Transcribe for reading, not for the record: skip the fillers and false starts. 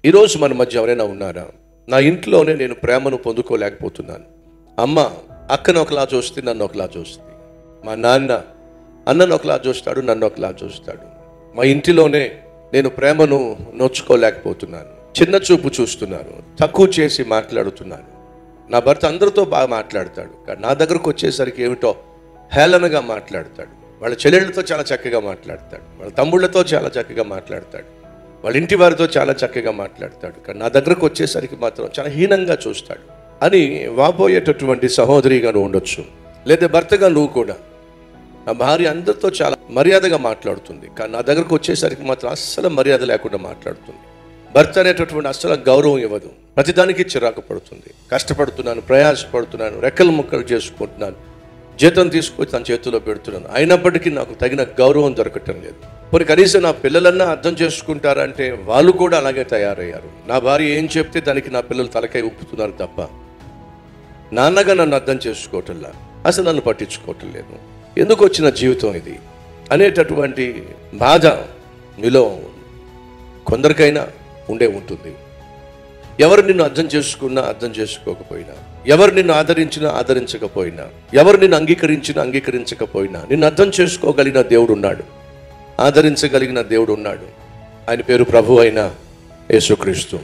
ఈరోజు మన మధ్య ఎవరైనా ఉన్నారా? నా ఇంట్లోనే నేను ప్రేమను పొందుకోలేకపోతున్నాను. అమ్మ అక్కను ఒకలా చూస్తే నన్ను ఒకలా చూస్తుంది. మా నాన్న అన్నను ఒకలా చూస్తాడు, నన్ను ఒకలా చూస్తాడు. మా ఇంటిలోనే నేను ప్రేమను నోచుకోలేకపోతున్నాను. చిన్న చూపు చూస్తున్నాను, తక్కువ చేసి మాట్లాడుతున్నాను. నా భర్త అందరితో బాగా మాట్లాడతాడు, కానీ నా దగ్గరకు వచ్చేసరికి ఏమిటో హేళనగా మాట్లాడతాడు. వాళ్ళ చెల్లెళ్ళతో చాలా చక్కగా మాట్లాడతాడు, వాళ్ళ తమ్ముళ్ళతో చాలా చక్కగా మాట్లాడతాడు, వాళ్ళ ఇంటి వారితో చాలా చక్కగా మాట్లాడతాడు, కానీ నా దగ్గరకు వచ్చేసరికి మాత్రం చాలా హీనంగా చూస్తాడు అని వాపోయేటటువంటి సహోదరిగా నువ్వు ఉండొచ్చు. లేదా భర్తగా నువ్వు కూడా, నా భార్య అందరితో చాలా మర్యాదగా మాట్లాడుతుంది, కానీ నా దగ్గరకు వచ్చేసరికి మాత్రం అస్సలు మర్యాద లేకుండా మాట్లాడుతుంది. భర్త అనేటటువంటి అస్సలు గౌరవం ఇవ్వదు, ప్రతిదానికి చిరాకు పడుతుంది. కష్టపడుతున్నాను, ప్రయాసపడుతున్నాను, రెక్కలు ముక్కలు చేసుకుంటున్నాను, జీతం తీసుకొచ్చి తన చేతిలో పెడుతున్నాను, అయినప్పటికీ నాకు తగిన గౌరవం దొరకటం లేదు. కొన్ని కనీసం నా పిల్లలన్నా అర్థం చేసుకుంటారంటే వాళ్ళు కూడా అలాగే తయారయ్యారు. నా భార్య ఏం చెప్తే దానికి నా పిల్లలు తలకాయ ఊపుతున్నారు తప్ప నాన్నగా నన్ను అర్థం చేసుకోవటంలా, అసలు నన్ను పట్టించుకోవటం లేదు. ఎందుకు వచ్చిన జీవితం ఇది అనేటటువంటి బాధ మీలో కొందరికైనా ఉండే ఉంటుంది. ఎవరు నిన్ను అర్థం చేసుకున్నా అర్థం చేసుకోకపోయినా, ఎవరు నిన్ను ఆదరించినా ఆదరించకపోయినా, ఎవరు నిన్ను అంగీకరించినా అంగీకరించకపోయినా, నిన్ను అర్థం చేసుకోగలిగిన దేవుడు ఉన్నాడు, ఆదరించగలిగిన దేవుడు ఉన్నాడు. ఆయన పేరు ప్రభు అయిన యేసుక్రీస్తు.